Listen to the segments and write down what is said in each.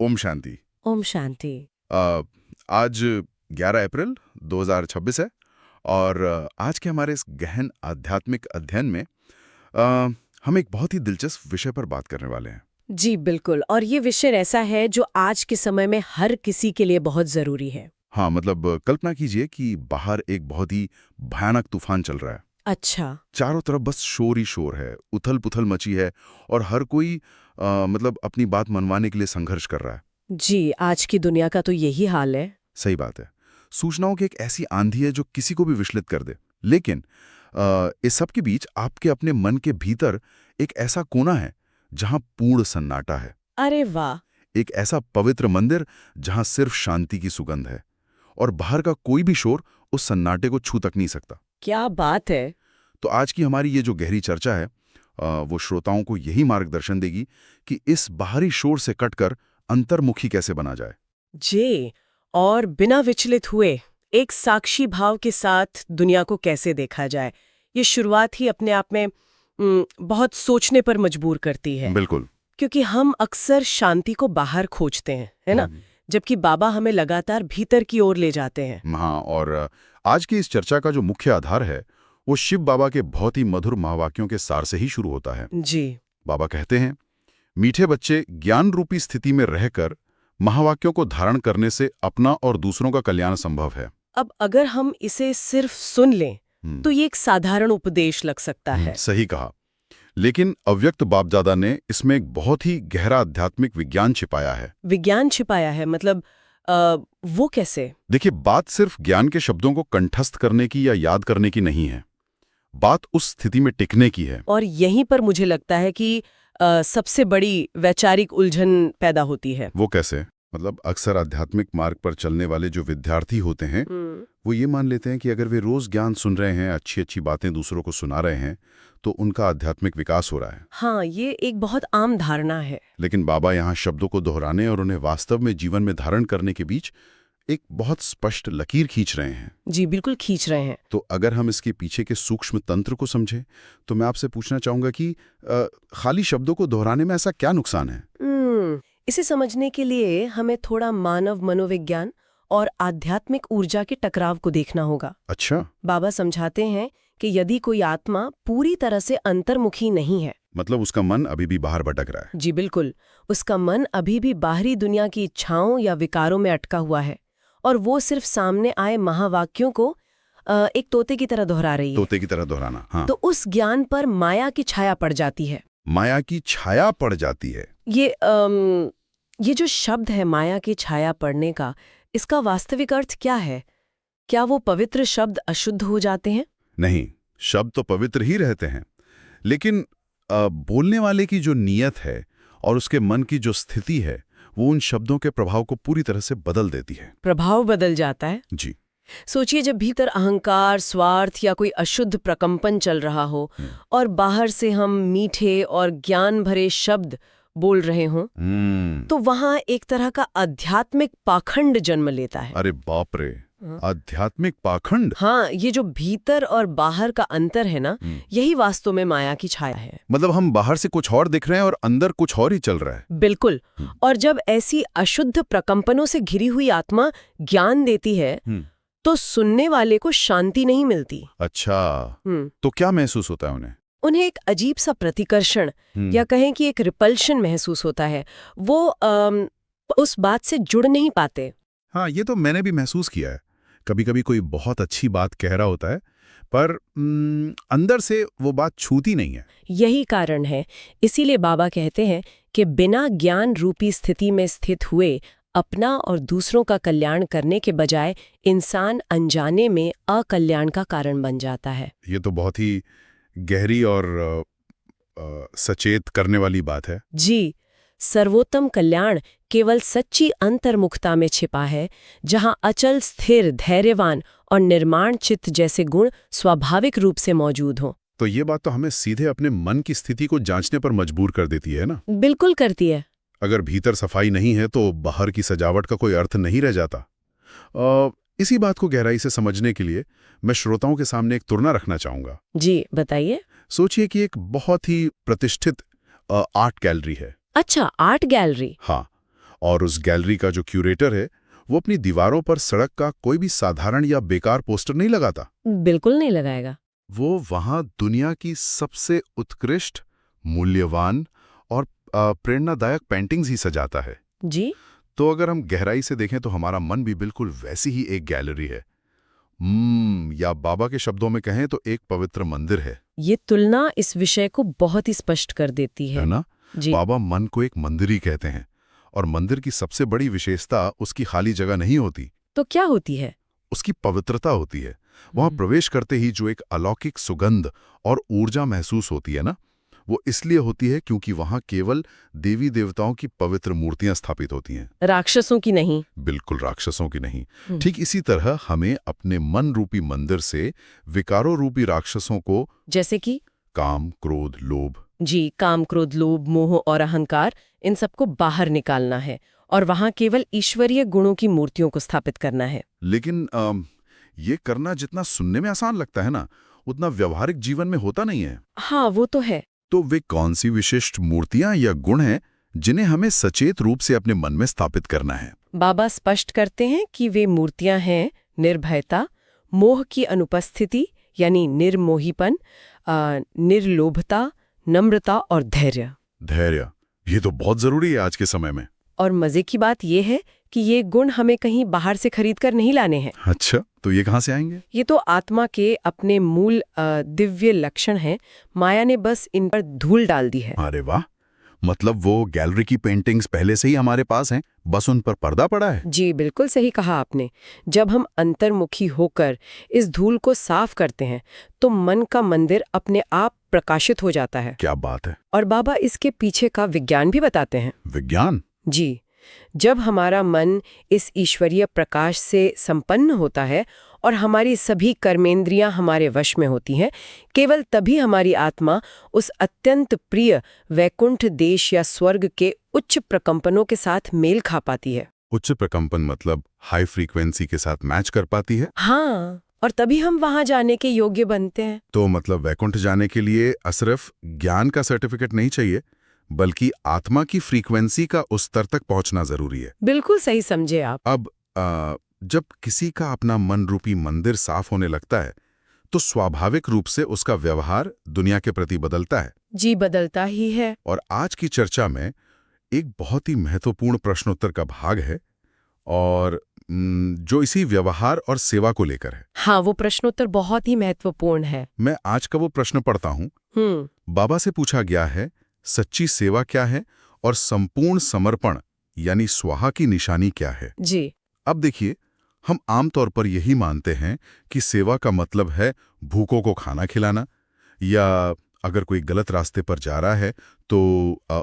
ओम शांति। ओम शांति। आज 11 अप्रैल 2026 है और आज के हमारे इस गहन आध्यात्मिक अध्ययन में हम एक बहुत ही दिलचस्प विषय पर बात करने वाले हैं। जी बिल्कुल, और ये विषय ऐसा है जो आज के समय में हर किसी के लिए बहुत जरूरी है। हाँ, मतलब कल्पना कीजिए कि बाहर एक बहुत ही भयानक तूफान चल रहा है। अच्छा। चारों तरफ बस शोर ही शोर है, उथल पुथल मची है और हर कोई मतलब अपनी बात मनवाने के लिए संघर्ष कर रहा है। जी, आज की दुनिया का तो यही हाल है। सही बात है। सूचनाओं की एक ऐसी आंधी है जो किसी को भी विचलित कर दे। लेकिन इस सब के बीच आपके अपने मन के भीतर एक ऐसा कोना है जहां पूर्ण सन्नाटा है। अरे वाह। एक ऐसा पवित्र मंदिर जहां सिर्फ शांति की सुगंध है और बाहर का कोई भी शोर उस सन्नाटे को छू तक नहीं सकता। क्या बात है। तो आज की हमारी ये जो गहरी चर्चा है वो श्रोताओं को यही मार्गदर्शन देगी कि इस बाहरी शोर से कटकर अंतर्मुखी कैसे बना जाए। जी, और बिना विचलित हुए एक साक्षी भाव के साथ दुनिया को कैसे देखा जाए। ये शुरुआत ही अपने आप में बहुत सोचने पर मजबूर करती है। बिल्कुल। क्योंकि हम अक्सर शांति को बाहर खोजते हैं, है ना, जबकि बाबा हमें लगातार भीतर की ओर ले जाते हैं। हाँ, और आज की इस चर्चा का जो मुख्य आधार है वो शिव बाबा के बहुत ही मधुर महावाक्यों के सार से ही शुरू होता है। जी। बाबा कहते हैं, मीठे बच्चे, ज्ञान रूपी स्थिति में रहकर महावाक्यों को धारण करने से अपना और दूसरों का कल्याण संभव है। अब अगर हम इसे सिर्फ सुन लें तो ये एक साधारण उपदेश लग सकता है। सही कहा। लेकिन अव्यक्त बापदादा ने इसमें एक बहुत ही गहरा आध्यात्मिक विज्ञान छिपाया है। विज्ञान छिपाया है मतलब वो कैसे? देखिए, बात सिर्फ ज्ञान के शब्दों को कंठस्थ करने की या याद करने की नहीं है, बात उस स्थिति में टिकने की है। और यहीं पर मुझे लगता है कि सबसे बड़ी वैचारिक उलझन पैदा होती है। वो कैसे? मतलब अक्सर आध्यात्मिक मार्ग पर चलने वाले जो विद्यार्थी होते हैं वो ये मान लेते हैं कि अगर वे रोज ज्ञान सुन रहे हैं, अच्छी अच्छी बातें दूसरों को सुना रहे हैं, तो उनका आध्यात्मिक विकास हो रहा है। हाँ, ये एक बहुत आम धारणा है। लेकिन बाबा यहाँ शब्दों को दोहराने और उन्हें वास्तव में जीवन में धारण करने के बीच एक बहुत स्पष्ट लकीर खींच रहे हैं। जी बिल्कुल खींच रहे हैं। तो अगर हम इसके पीछे के सूक्ष्म तंत्र को समझें तो मैं आपसे पूछना चाहूंगा कि खाली शब्दों को दोहराने में ऐसा क्या नुकसान है? इसे समझने के लिए हमें थोड़ा मानव मनोविज्ञान और आध्यात्मिक ऊर्जा के टकराव को देखना होगा। अच्छा। बाबा समझाते हैं कि यदि कोई आत्मा पूरी तरह से अंतर्मुखी नहीं है, मतलब उसका मन अभी भी बाहर भटक रहा है। जी बिल्कुल, उसका मन अभी भी बाहरी दुनिया की इच्छाओं या विकारों में अटका हुआ है और वो सिर्फ सामने आए महावाक्यों को एक तोते की तरह दोहरा रही है। तोते की तरह दोहराना, हाँ। तो उस ज्ञान पर माया की छाया पड़ जाती है। माया की छाया पड़ जाती है। ये जो शब्द है माया की छाया पड़ने का, इसका वास्तविक अर्थ क्या है? क्या वो पवित्र शब्द अशुद्ध हो जाते हैं? नहीं, शब्द तो पवित्र ही रहते हैं, लेकिन बोलने वाले की जो नीयत है और उसके मन की जो स्थिति है वो उन शब्दों के प्रभाव को पूरी तरह से बदल देती है। प्रभाव बदल जाता है? जी। सोचिए, जब भीतर अहंकार, स्वार्थ या कोई अशुद्ध प्रकंपन चल रहा हो और बाहर से हम मीठे और ज्ञान भरे शब्द बोल रहे हों, तो वहां एक तरह का आध्यात्मिक पाखंड जन्म लेता है। अरे बाप रे, आध्यात्मिक पाखंड? हाँ, ये जो भीतर और बाहर का अंतर है ना, यही वास्तव में माया की छाया है। मतलब हम बाहर से कुछ और दिख रहे हैं और अंदर कुछ और ही चल रहा है। बिल्कुल। और जब ऐसी अशुद्ध प्रकंपनों से घिरी हुई आत्मा ज्ञान देती है तो सुनने वाले को शांति नहीं मिलती। अच्छा, तो क्या महसूस होता है उन्हें? उन्हें एक अजीब सा प्रतिकर्षण या कहें कि एक रिपल्शन महसूस होता है। वो उस बात से जुड़ नहीं पाते। हाँ, ये तो मैंने भी महसूस किया है। कभी कभी कोई बहुत अच्छी बात कह रहा होता है पर अंदर से वो बात छूती नहीं है। यही कारण है, इसीलिए बाबा कहते हैं कि बिना ज्ञान रूपी स्थिति में स्थित हुए अपना और दूसरों का कल्याण करने के बजाय इंसान अनजाने में अकल्याण का कारण बन जाता है। ये तो बहुत ही गहरी और सचेत करने वाली बात है। जी, सर्वोत्तम कल्याण केवल सच्ची अंतर्मुखता में छिपा है, जहां अचल, स्थिर, धैर्यवान और निर्माण चित्त जैसे गुण स्वाभाविक रूप से मौजूद हों। तो ये बात तो हमें सीधे अपने मन की स्थिति को जांचने पर मजबूर कर देती है ना? बिल्कुल करती है। अगर भीतर सफाई नहीं है तो बाहर की सजावट का कोई अर्थ नहीं रह जाता। इसी बात को गहराई से समझने के लिए मैं श्रोताओं के सामने एक तुलना रखना चाहूंगा। जी बताइए। सोचिए कि एक बहुत ही प्रतिष्ठित आर्ट गैलरी है। अच्छा, आर्ट गैलरी। हाँ, और उस गैलरी का जो क्यूरेटर है वो अपनी दीवारों पर सड़क का कोई भी साधारण या बेकार पोस्टर नहीं लगाता। बिल्कुल नहीं लगाएगा। वो वहां दुनिया की सबसे उत्कृष्ट, मूल्यवान और प्रेरणादायक पेंटिंग्स ही सजाता है। जी। तो अगर हम गहराई से देखें तो हमारा मन भी बिल्कुल वैसी ही एक गैलरी है। या बाबा के शब्दों में कहें तो एक पवित्र मंदिर है। ये तुलना इस विषय को बहुत ही स्पष्ट कर देती है ना? जी। बाबा मन को एक मंदिर ही कहते हैं, और मंदिर की सबसे बड़ी विशेषता उसकी खाली जगह नहीं होती, तो क्या होती है? उसकी पवित्रता होती है। वहां प्रवेश करते ही जो एक अलौकिक सुगंध और ऊर्जा महसूस होती है ना, वो इसलिए होती है क्योंकि वहां केवल देवी देवताओं की पवित्र मूर्तियां स्थापित होती हैं, राक्षसों की नहीं। बिल्कुल राक्षसों की नहीं। ठीक इसी तरह हमें अपने मन रूपी मंदिर से विकारों रूपी राक्षसों को, जैसे कि काम, क्रोध, लोभ, जी, काम, क्रोध, लोभ, मोह और अहंकार, इन सबको बाहर निकालना है और वहां केवल ईश्वरीय गुणों की मूर्तियों को स्थापित करना है। लेकिन ये करना जितना सुनने में आसान लगता है ना, उतना व्यवहारिक जीवन में होता नहीं है। हाँ, वो तो है। तो वे कौन सी विशिष्ट मूर्तियां या गुण हैं जिन्हें हमें सचेत रूप से अपने मन में स्थापित करना है? बाबा स्पष्ट करते हैं कि वे मूर्तियां हैं निर्भयता, मोह की अनुपस्थिति यानी निर्मोहीपन, निर्लोभता, नम्रता और धैर्य। धैर्य, ये तो बहुत जरूरी है आज के समय में। और मजे की बात यह है कि ये गुण हमें कहीं बाहर से खरीद कर नहीं लाने हैं। अच्छा, तो ये कहाँ से आएंगे? ये तो आत्मा के अपने मूल दिव्य लक्षण हैं। माया ने बस इन पर धूल डाल दी है। अरे वाह, मतलब वो गैलरी की पेंटिंग्स पहले से ही हमारे पास हैं, बस उन पर पर्दा पड़ा है। जी, बिल्कुल सही कहा आपने। जब हम अंतर्मुखी होकर इस धूल को साफ करते हैं तो मन का मंदिर अपने आप प्रकाशित हो जाता है। क्या बात है! और बाबा इसके पीछे का विज्ञान भी बताते हैं। विज्ञान? जी, जब हमारा मन इस ईश्वरीय प्रकाश से संपन्न होता है और हमारी सभी कर्मेंद्रियां हमारे वश में होती हैं, केवल तभी हमारी आत्मा उस अत्यंत प्रिय वैकुंठ देश या स्वर्ग के उच्च प्रकंपनों के साथ मेल खा पाती है। उच्च प्रकंपन मतलब हाई फ्रीक्वेंसी के साथ मैच कर पाती है? हाँ, और तभी हम वहां जाने के योग्य बनते हैं। तो मतलब वैकुंठ जाने के लिए सिर्फ ज्ञान का सर्टिफिकेट नहीं चाहिए, बल्कि आत्मा की फ्रीक्वेंसी का उस स्तर तक पहुंचना जरूरी है। बिल्कुल सही समझे आप। अब जब किसी का अपना मन रूपी मंदिर साफ होने लगता है तो स्वाभाविक रूप से उसका व्यवहार दुनिया के प्रति बदलता है। जी, बदलता ही है। और आज की चर्चा में एक बहुत ही महत्वपूर्ण प्रश्नोत्तर का भाग है, और जो इसी व्यवहार और सेवा को लेकर है। हाँ, वो प्रश्नोत्तर बहुत ही महत्वपूर्ण है। मैं आज का वो प्रश्न पढ़ता हूँ। बाबा से पूछा गया है, सच्ची सेवा क्या है और संपूर्ण समर्पण यानी स्वाहा की निशानी क्या है? जी। अब देखिए, हम आमतौर पर यही मानते हैं कि सेवा का मतलब है भूखों को खाना खिलाना, या अगर कोई गलत रास्ते पर जा रहा है तो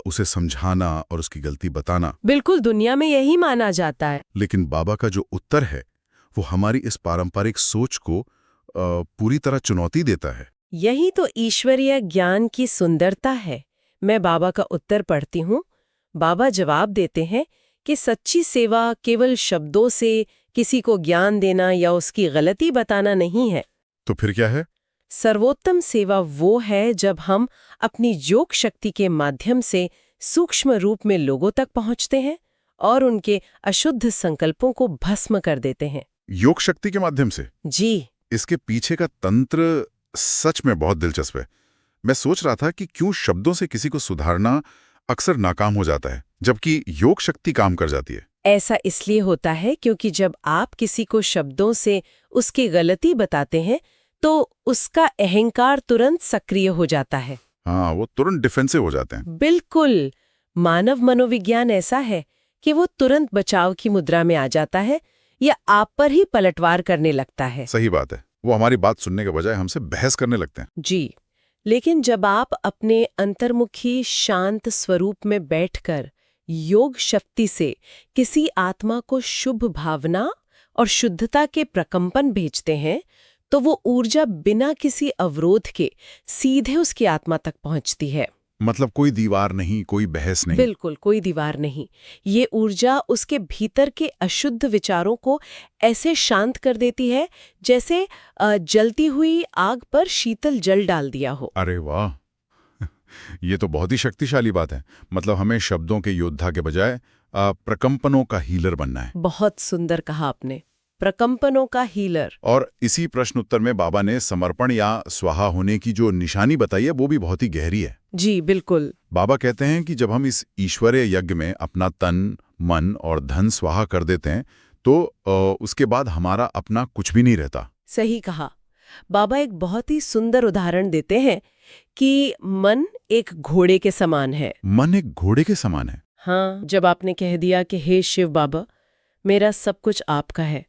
उसे समझाना और उसकी गलती बताना। बिल्कुल, दुनिया में यही माना जाता है। लेकिन बाबा का जो उत्तर है वो हमारी इस पारंपरिक सोच को पूरी तरह चुनौती देता है। यही तो ईश्वरीय ज्ञान की सुंदरता है। मैं बाबा का उत्तर पढ़ती हूँ। बाबा जवाब देते हैं कि सच्ची सेवा केवल शब्दों से किसी को ज्ञान देना या उसकी गलती बताना नहीं है। तो फिर क्या है? सर्वोत्तम सेवा वो है जब हम अपनी योग शक्ति के माध्यम से सूक्ष्म रूप में लोगों तक पहुंचते हैं और उनके अशुद्ध संकल्पों को भस्म कर देते हैं। योग शक्ति के माध्यम से? जी। इसके पीछे का तंत्र सच में बहुत दिलचस्प है। मैं सोच रहा था कि क्यों शब्दों से किसी को सुधारना अक्सर नाकाम हो जाता है, जबकि योग शक्ति काम कर जाती है। ऐसा इसलिए होता है क्योंकि जब आप किसी को शब्दों से उसकी गलती बताते हैं तो उसका अहंकार तुरंत सक्रिय हो जाता है। हाँ, वो तुरंत डिफेंसिव हो जाते हैं। बिल्कुल। मानव मनोविज्ञान ऐसा है कि वो तुरंत बचाव की मुद्रा में आ जाता है या आप पर ही पलटवार करने लगता है। सही बात है, वो हमारी बात सुनने के बजाय हमसे बहस करने लगते हैं। जी, लेकिन जब आप अपने अंतर्मुखी शांत स्वरूप में बैठकर योग शक्ति से किसी आत्मा को शुभ भावना और शुद्धता के प्रकंपन भेजते हैं तो वो ऊर्जा बिना किसी अवरोध के सीधे उसकी आत्मा तक पहुंचती है। मतलब कोई दीवार नहीं, कोई बहस नहीं। बिल्कुल, कोई दीवार नहीं। ये ऊर्जा उसके भीतर के अशुद्ध विचारों को ऐसे शांत कर देती है जैसे जलती हुई आग पर शीतल जल डाल दिया हो। अरे वाह, ये तो बहुत ही शक्तिशाली बात है। मतलब हमें शब्दों के योद्धा के बजाय प्रकंपनों का हीलर बनना है। बहुत सुंदर कहा आपने, प्रकंपनों का हीलर। और इसी प्रश्न उत्तर में बाबा ने समर्पण या स्वाहा होने की जो निशानी बताई है वो भी बहुत ही गहरी है। जी बिल्कुल। बाबा कहते हैं कि जब हम इस ईश्वरीय यज्ञ में अपना तन, मन और धन स्वाहा कर देते हैं तो उसके बाद हमारा अपना कुछ भी नहीं रहता। सही कहा। बाबा एक बहुत ही सुंदर उदाहरण देते हैं कि मन एक घोड़े के समान है। मन एक घोड़े के समान है। हाँ, जब आपने कह दिया कि हे शिव बाबा, मेरा सब कुछ आपका है,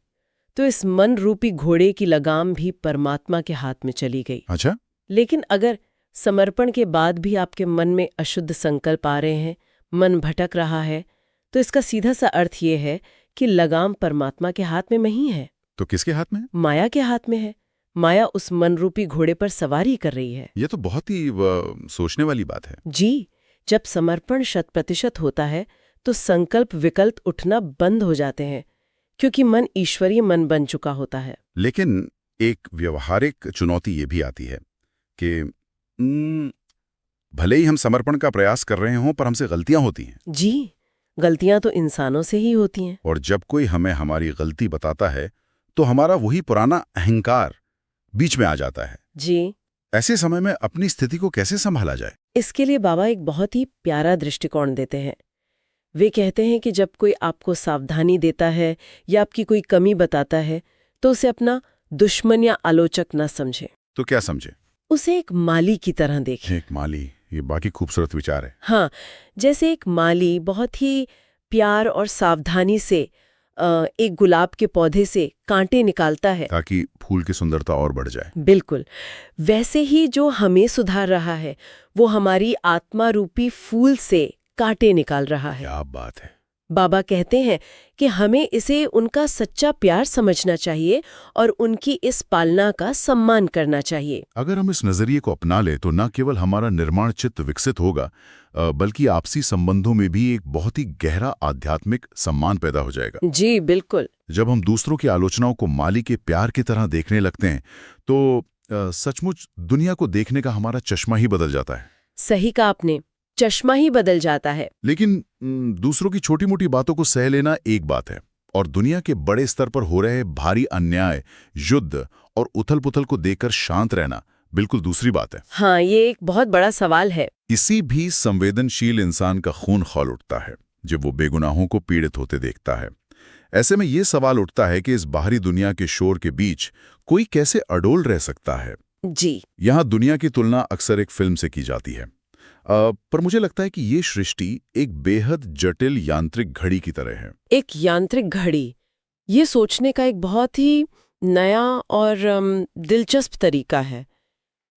तो इस मन रूपी घोड़े की लगाम भी परमात्मा के हाथ में चली गई। अच्छा, लेकिन अगर समर्पण के बाद भी आपके मन में अशुद्ध संकल्प आ रहे हैं, मन भटक रहा है, तो इसका सीधा सा अर्थ ये है कि लगाम परमात्मा के हाथ में नहीं है। तो किसके हाथ में है? माया के हाथ में है। माया उस मन रूपी घोड़े पर सवारी कर रही है। यह तो बहुत ही सोचने वाली बात है। जी, जब समर्पण 100% होता है तो संकल्प विकल्प उठना बंद हो जाते हैं, क्योंकि मन ईश्वरीय मन बन चुका होता है। लेकिन एक व्यवहारिक चुनौती ये भी आती है कि भले ही हम समर्पण का प्रयास कर रहे हों पर हमसे गलतियां होती हैं। जी, गलतियां तो इंसानों से ही होती हैं। और जब कोई हमें हमारी गलती बताता है तो हमारा वही पुराना अहंकार बीच में आ जाता है। जी, ऐसे समय में अपनी स्थिति को कैसे संभाला जाए? इसके लिए बाबा एक बहुत ही प्यारा दृष्टिकोण देते हैं। वे कहते हैं कि जब कोई आपको सावधानी देता है या आपकी कोई कमी बताता है तो उसे अपना दुश्मन या आलोचक न समझे। तो क्या समझे? उसे एक माली की तरह देखें। एक माली, ये बाकी खूबसूरत विचार है। हाँ, जैसे एक माली बहुत ही प्यार और सावधानी से एक गुलाब के पौधे से कांटे निकालता है ताकि फूल की सुंदरता और बढ़ जाए। बिल्कुल, वैसे ही जो हमें सुधार रहा है वो हमारी आत्मा रूपी फूल से कांटे निकाल रहा है। क्या बात है। बाबा कहते हैं कि हमें इसे उनका सच्चा प्यार समझना चाहिए और उनकी इस पालना का सम्मान करना चाहिए। अगर हम इस नजरिए को अपना ले तो न केवल हमारा निर्माण चित्त विकसित होगा बल्कि आपसी संबंधों में भी एक बहुत ही गहरा आध्यात्मिक सम्मान पैदा हो जाएगा। जी बिल्कुल। जब हम दूसरों की आलोचनाओं को माली के प्यार की तरह देखने लगते हैं तो सचमुच दुनिया को देखने का हमारा चश्मा ही बदल जाता है। सही कहा आपने, चश्मा ही बदल जाता है। लेकिन दूसरों की छोटी मोटी बातों को सह लेना एक बात है और दुनिया के बड़े स्तर पर हो रहे भारी अन्याय, युद्ध और उथल पुथल को देखकर शांत रहना बिल्कुल दूसरी बात है। हाँ, ये एक बहुत बड़ा सवाल है। किसी भी संवेदनशील इंसान का खून खौल उठता है जब वो बेगुनाहों को पीड़ित होते देखता है। ऐसे में ये सवाल उठता है कि इस बाहरी दुनिया के शोर के बीच कोई कैसे अडोल रह सकता है। जी, यहाँ दुनिया की तुलना अक्सर एक फिल्म से की जाती है पर मुझे लगता है कि ये सृष्टि एक बेहद जटिल यांत्रिक घड़ी की तरह है। एक यांत्रिक घड़ी, ये सोचने का एक बहुत ही नया और दिलचस्प तरीका है।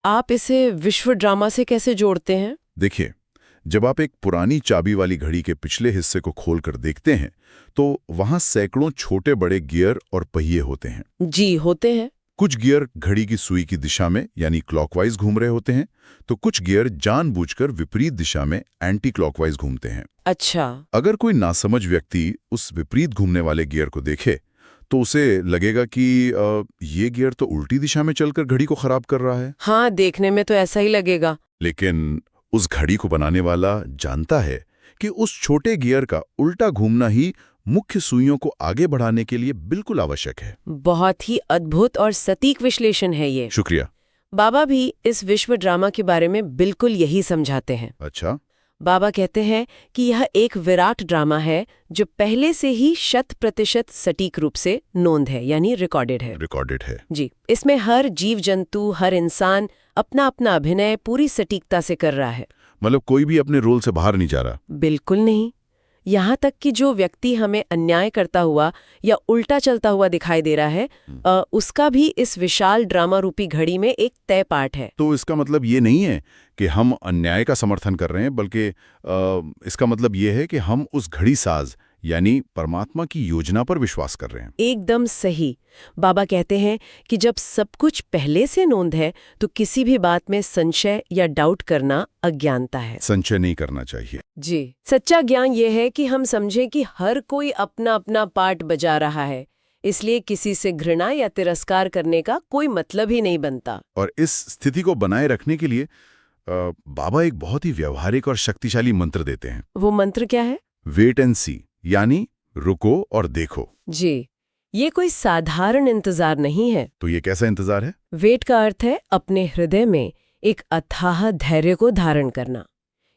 आप इसे विश्व ड्रामा से कैसे जोड़ते हैं? देखिए, जब आप एक पुरानी चाबी वाली घड़ी के पिछले हिस्से को खोलकर देखते हैं तो वहां सैकड़ों छोटे बड़े गियर और पहिए होते हैं। जी, होते हैं। कुछ गियर घड़ी की सुई की दिशा में यानी क्लॉकवाइज घूम रहे होते हैं तो कुछ गियर जानबूझकर विपरीत दिशा में एंटी क्लॉकवाइज घूमते हैं। अच्छा। अगर कोई नासमझ व्यक्ति उस विपरीत घूमने वाले गियर को देखे तो उसे लगेगा कि ये गियर तो उल्टी दिशा में चलकर घड़ी को खराब कर रहा है। हाँ, देखने में तो ऐसा ही लगेगा। लेकिन उस घड़ी को बनाने वाला जानता है कि उस छोटे गियर का उल्टा घूमना ही मुख्य सुइयों को आगे बढ़ाने के लिए बिल्कुल आवश्यक है। बहुत ही अद्भुत और सटीक विश्लेषण है ये। शुक्रिया। बाबा भी इस विश्व ड्रामा के बारे में बिल्कुल यही समझाते हैं। अच्छा। बाबा कहते हैं कि यह एक विराट ड्रामा है जो पहले से ही 100% सटीक रूप से नोंद है, यानी रिकॉर्डेड है। जी, इसमें हर जीव जंतु, हर इंसान अपना अपना अभिनय पूरी सटीकता से कर रहा है। मतलब कोई भी अपने रोल से बाहर नहीं जा रहा? बिल्कुल नहीं। यहाँ तक कि जो व्यक्ति हमें अन्याय करता हुआ या उल्टा चलता हुआ दिखाई दे रहा है उसका भी इस विशाल ड्रामा रूपी घड़ी में एक तय पार्ट है। तो इसका मतलब ये नहीं है कि हम अन्याय का समर्थन कर रहे हैं बल्कि इसका मतलब ये है कि हम उस घड़ी साज यानी परमात्मा की योजना पर विश्वास कर रहे हैं। एकदम सही। बाबा कहते हैं कि जब सब कुछ पहले से नोंद है तो किसी भी बात में संशय या डाउट करना अज्ञानता है। संशय नहीं करना चाहिए। जी, सच्चा ज्ञान ये है कि हम समझें कि हर कोई अपना अपना पार्ट बजा रहा है, इसलिए किसी से घृणा या तिरस्कार करने का कोई मतलब ही नहीं बनता। और इस स्थिति को बनाए रखने के लिए बाबा एक बहुत ही व्यवहारिक और शक्तिशाली मंत्र देते हैं। वो मंत्र क्या है? वेट एंड सी, यानी रुको और देखो। जी, ये कोई साधारण इंतजार नहीं है। तो ये कैसा इंतजार है? वेट का अर्थ है अपने हृदय में एक अथाह धैर्य को धारण करना,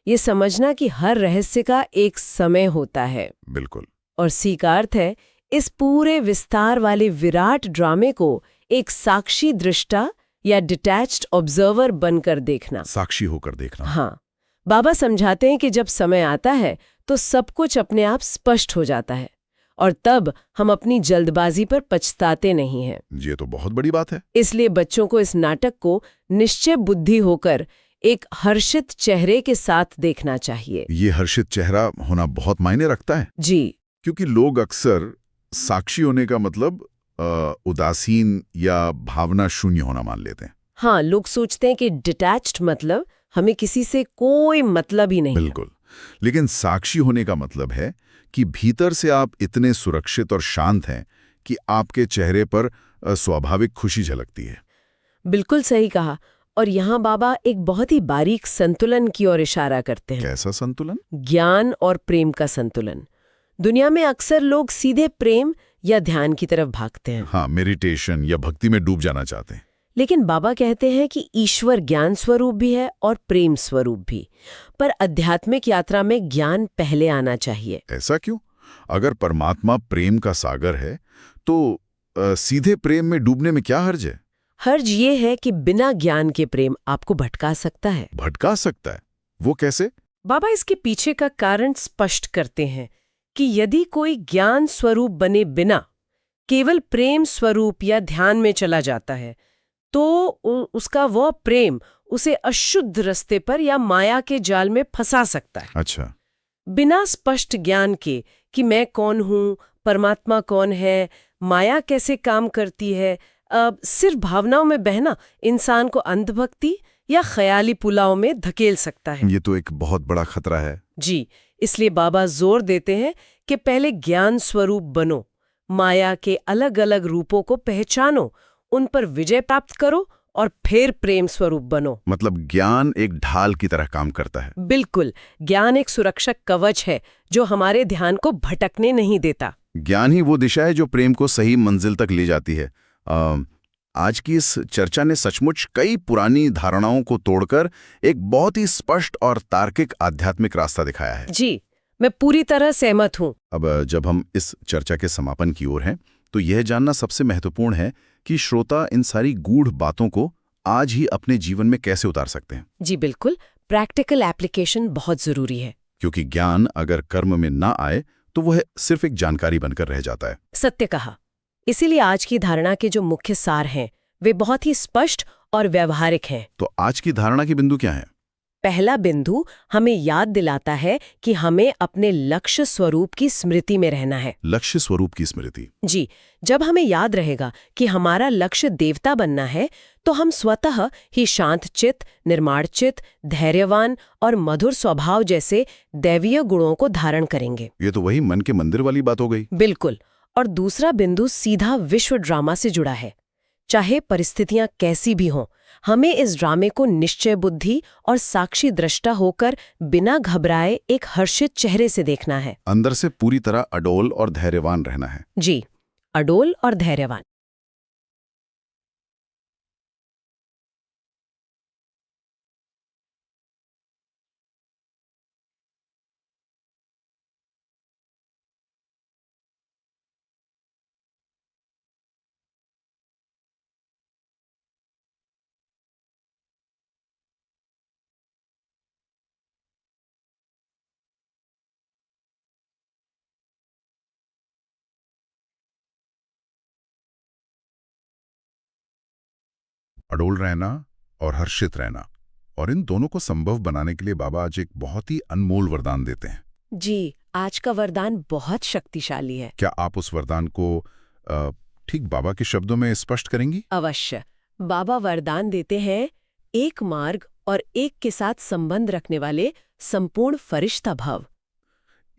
ये समझना कि हर रहस्य का एक समय होता है। बिल्कुल। और सी का अर्थ है इस पूरे विस्तार वाले विराट ड्रामे को एक साक्षी दृष्टा या डिटैच्ड ऑब्जर्वर बनकर देखना। साक्षी होकर देखना। हाँ, बाबा समझाते हैं कि जब समय आता है तो सब कुछ अपने आप स्पष्ट हो जाता है और तब हम अपनी जल्दबाजी पर पछताते नहीं हैं। ये तो बहुत बड़ी बात है। इसलिए बच्चों को इस नाटक को निश्चय बुद्धि होकर एक हर्षित चेहरे के साथ देखना चाहिए। ये हर्षित चेहरा होना बहुत मायने रखता है। जी, क्योंकि लोग अक्सर साक्षी होने का मतलब उदासीन या भावना शून्य होना मान लेते हैं। हाँ, लोग सोचते हैं कि डिटैच्ड मतलब हमें किसी से कोई मतलब ही नहीं है। बिल्कुल। लेकिन साक्षी होने का मतलब है कि भीतर से आप इतने सुरक्षित और शांत हैं कि आपके चेहरे पर स्वाभाविक खुशी झलकती है। बिल्कुल सही कहा। और यहाँ बाबा एक बहुत ही बारीक संतुलन की ओर इशारा करते हैं। कैसा संतुलन? ज्ञान और प्रेम का संतुलन। दुनिया में अक्सर लोग सीधे प्रेम या ध्यान की तरफ भागते हैं। हाँ, मेडिटेशन या भक्ति में डूब जाना चाहते हैं। लेकिन बाबा कहते हैं कि ईश्वर ज्ञान स्वरूप भी है और प्रेम स्वरूप भी, पर आध्यात्मिक यात्रा में ज्ञान पहले आना चाहिए। ऐसा क्यों? अगर परमात्मा प्रेम का सागर है तो सीधे प्रेम में डूबने में क्या हर्ज है? हर्ज ये है कि बिना ज्ञान के प्रेम आपको भटका सकता है। भटका सकता है? वो कैसे? बाबा इसके पीछे का कारण स्पष्ट करते हैं कि यदि कोई ज्ञान स्वरूप बने बिना केवल प्रेम स्वरूप या ध्यान में चला जाता है तो उसका वह प्रेम उसे अशुद्ध रास्ते पर या माया के जाल में फंसा सकता है। अच्छा। बिना स्पष्ट ज्ञान के कि मैं कौन हूँ, परमात्मा कौन है, माया कैसे काम करती है, सिर्फ भावनाओं में बहना इंसान को अंधभक्ति या ख्याली पुलाव में धकेल सकता है। ये तो एक बहुत बड़ा खतरा है। जी, इसलिए बाबा जोर देते हैं कि पहले ज्ञान स्वरूप बनो, माया के अलग अलग रूपों को पहचानो, उन पर विजय प्राप्त करो और फिर प्रेम स्वरूप बनो। मतलब ज्ञान एक ढाल की तरह काम करता है। बिल्कुल, ज्ञान एक सुरक्षक कवच है जो हमारे ध्यान को भटकने नहीं देता। ज्ञान ही वो दिशा है जो प्रेम को सही मंजिल तक ले जाती है। आज की इस चर्चा ने सचमुच कई पुरानी धारणाओं को तोड़कर एक बहुत ही स्पष्ट और तार्किक आध्यात्मिक रास्ता दिखाया है। जी, मैं पूरी तरह सहमत हूँ। अब जब हम इस चर्चा के समापन की ओर हैं तो यह जानना सबसे महत्वपूर्ण है कि श्रोता इन सारी गूढ़ बातों को आज ही अपने जीवन में कैसे उतार सकते हैं। जी बिल्कुल, प्रैक्टिकल एप्लीकेशन बहुत जरूरी है। क्योंकि ज्ञान अगर कर्म में ना आए तो वह सिर्फ एक जानकारी बनकर रह जाता है। सत्य कहा। इसीलिए आज की धारणा के जो मुख्य सार हैं वे बहुत ही स्पष्ट और व्यवहारिक हैं। तो आज की धारणा की बिंदु क्या है? पहला बिंदु हमें याद दिलाता है कि हमें अपने लक्ष्य स्वरूप की स्मृति में रहना है। लक्ष्य स्वरूप की स्मृति। जी, जब हमें याद रहेगा कि हमारा लक्ष्य देवता बनना है तो हम स्वतः ही शांत चित्त, निर्माण चित्त, धैर्यवान और मधुर स्वभाव जैसे दैवीय गुणों को धारण करेंगे। ये तो वही मन के मंदिर वाली बात हो गई। बिल्कुल। और दूसरा बिंदु सीधा विश्व ड्रामा से जुड़ा है। चाहे परिस्थितियां कैसी भी हों, हमें इस ड्रामे को निश्चय बुद्धि और साक्षी दृष्टा होकर बिना घबराए एक हर्षित चेहरे से देखना है। अंदर से पूरी तरह अडोल और धैर्यवान रहना है। जी, अडोल और धैर्यवान। अडोल रहना और हर्षित रहना, और इन दोनों को संभव बनाने के लिए बाबा आज एक बहुत ही अनमोल वरदान देते हैं। जी, आज का वरदान बहुत शक्तिशाली है। क्या आप उस वरदान को ठीक बाबा के शब्दों में स्पष्ट करेंगी? अवश्य। बाबा वरदान देते हैं, एक मार्ग और एक के साथ संबंध रखने वाले संपूर्ण फरिश्ता भव।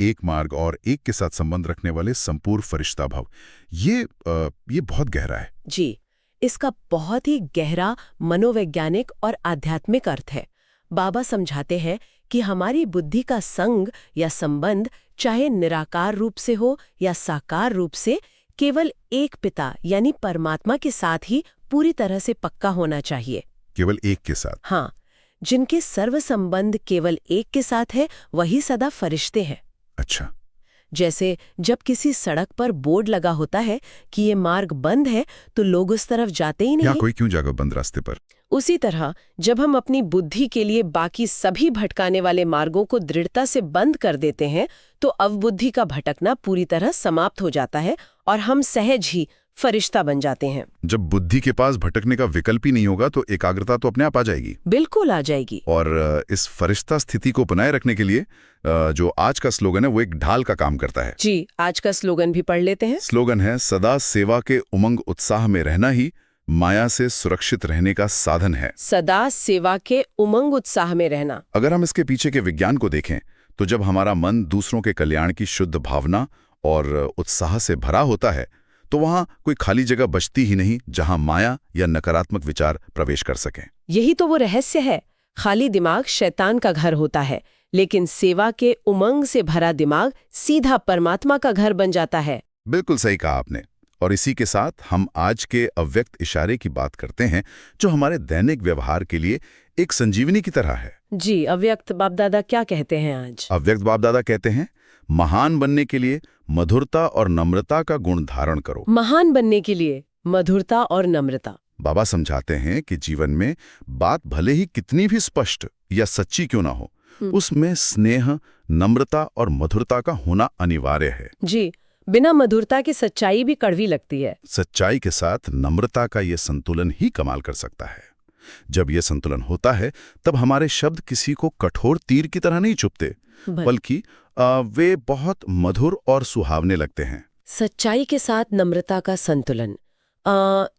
एक मार्ग और एक के साथ संबंध रखने वाले संपूर्ण फरिश्ता भव। ये बहुत गहरा है। जी, इसका बहुत ही गहरा मनोवैज्ञानिक और आध्यात्मिक अर्थ है। बाबा समझाते हैं कि हमारी बुद्धि का संग या संबंध चाहे निराकार रूप से हो या साकार रूप से, केवल एक पिता यानी परमात्मा के साथ ही पूरी तरह से पक्का होना चाहिए। केवल एक के साथ? हाँ, जिनके सर्व संबंध केवल एक के साथ है वही सदा फरिश्ते हैं। अच्छा। जैसे जब किसी सड़क पर बोर्ड लगा होता है कि ये मार्ग बंद है तो लोग उस तरफ जाते ही नहीं। यहाँ कोई क्यों जाएगा बंद रास्ते पर? उसी तरह जब हम अपनी बुद्धि के लिए बाकी सभी भटकाने वाले मार्गों को दृढ़ता से बंद कर देते हैं तो अवबुद्धि का भटकना पूरी तरह समाप्त हो जाता है और हम सहज ही फरिश्ता बन जाते हैं। जब बुद्धि के पास भटकने का विकल्प ही नहीं होगा तो एकाग्रता तो अपने आप आ जाएगी। बिल्कुल आ जाएगी। और इस फरिश्ता स्थिति को बनाए रखने के लिए जो आज का स्लोगन है वो एक ढाल का काम करता है। जी, आज का स्लोगन भी पढ़ लेते हैं। स्लोगन है, सदा सेवा के उमंग उत्साह में रहना ही माया से सुरक्षित रहने का साधन है। सदा सेवा के उमंग उत्साह में रहना। अगर हम इसके पीछे के विज्ञान को देखें तो जब हमारा मन दूसरों के कल्याण की शुद्ध भावना और उत्साह से भरा होता है तो वहां कोई खाली जगह बचती ही नहीं जहां माया या नकारात्मक विचार प्रवेश कर सकें। यही तो वो रहस्य है। खाली दिमाग शैतान का घर होता है, लेकिन सेवा के उमंग से भरा दिमाग सीधा परमात्मा का घर बन जाता है। बिल्कुल सही कहा आपने। और इसी के साथ हम आज के अव्यक्त इशारे की बात करते हैं जो हमारे दैनिक व्यवहार के लिए एक संजीवनी की तरह है। जी, अव्यक्त बाप दादा क्या कहते हैं आज? अव्यक्त बाप दादा कहते हैं, महान बनने के लिए मधुरता और नम्रता का गुण धारण करो। महान बनने के लिए मधुरता और नम्रता। बाबा समझाते हैं कि जीवन में बात भले ही कितनी भी स्पष्ट या सच्ची क्यों ना हो, उसमें स्नेह, नम्रता और मधुरता का होना अनिवार्य है। जी, बिना मधुरता की सच्चाई भी कड़वी लगती है। सच्चाई के साथ नम्रता का ये संतुलन ही कमाल कर सकता है। जब ये संतुलन होता है तब हमारे शब्द किसी को कठोर तीर की तरह नहीं चुभते, बल्कि वे बहुत मधुर और सुहावने लगते हैं। सच्चाई के साथ नम्रता का संतुलन,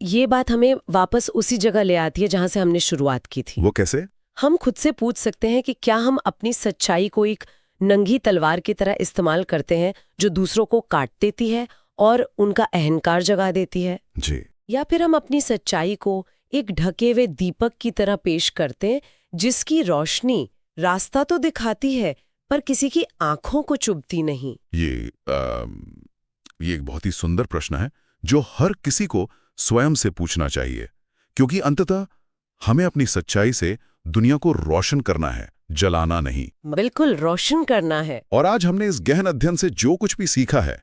ये बात हमें वापस उसी जगह ले आती है जहां से हमने शुरुआत की थी। वो कैसे? हम खुद से पूछ सकते हैं कि क्या हम अपनी सच्चाई को एक नंगी तलवार की तरह इस्तेमाल करते हैं जो दूसरों को काट देती है और उनका अहंकार जगा देती है? जी। या फिर हम अपनी सच्चाई को एक ढके हुए दीपक की तरह पेश करते हैं जिसकी रोशनी रास्ता तो दिखाती है पर किसी की आंखों को चुभती नहीं? ये एक बहुत ही सुंदर प्रश्न है जो हर किसी को स्वयं से पूछना चाहिए, क्योंकि अंततः हमें अपनी सच्चाई से दुनिया को रोशन करना है, जलाना नहीं। बिल्कुल, रोशन करना है। और आज हमने इस गहन अध्ययन से जो कुछ भी सीखा है,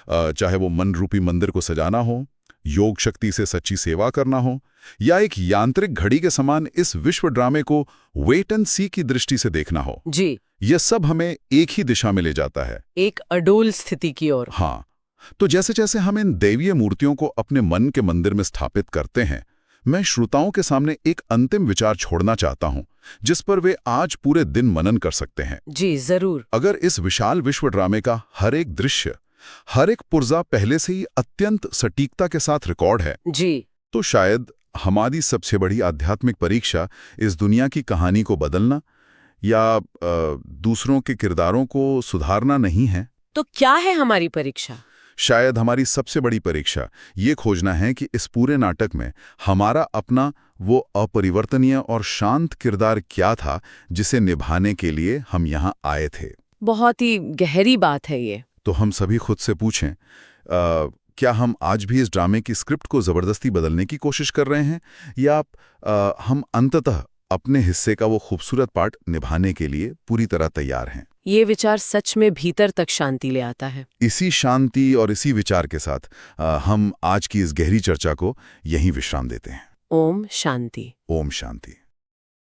चाहे वो मन रूपी मंदिर को सजाना हो, योग शक्ति से सच्ची सेवा करना हो, या एक यांत्रिक घड़ी के समान इस विश्व ड्रामे को वेट एंड सी की दृष्टि से देखना हो, जी, यह सब हमें एक ही दिशा में ले जाता है, एक अडोल स्थिति की ओर। हाँ, तो जैसे जैसे हम इन दैवीय मूर्तियों को अपने मन के मंदिर में स्थापित करते हैं, मैं श्रोताओं के सामने एक अंतिम विचार छोड़ना चाहता हूं जिस पर वे आज पूरे दिन मनन कर सकते हैं। जी जरूर। अगर इस विशाल विश्व ड्रामे का हर एक दृश्य, हर एक पुर्जा पहले से ही अत्यंत सटीकता के साथ रिकॉर्ड है, जी, तो शायद हमारी सबसे बड़ी आध्यात्मिक परीक्षा इस दुनिया की कहानी को बदलना या दूसरों के किरदारों को सुधारना नहीं है। तो क्या है हमारी परीक्षा? शायद हमारी सबसे बड़ी परीक्षा ये खोजना है कि इस पूरे नाटक में हमारा अपना वो अपरिवर्तनीय और शांत किरदार क्या था जिसे निभाने के लिए हम यहाँ आए थे। बहुत ही गहरी बात है ये। तो हम सभी खुद से पूछें, क्या हम आज भी इस ड्रामे की स्क्रिप्ट को जबरदस्ती बदलने की कोशिश कर रहे हैं, या हम अंततः अपने हिस्से का वो खूबसूरत पार्ट निभाने के लिए पूरी तरह तैयार हैं? ये विचार सच में भीतर तक शांति ले आता है। इसी शांति और इसी विचार के साथ हम आज की इस गहरी चर्चा को यहीं विश्राम देते हैं। ओम शांति। ओम शांति।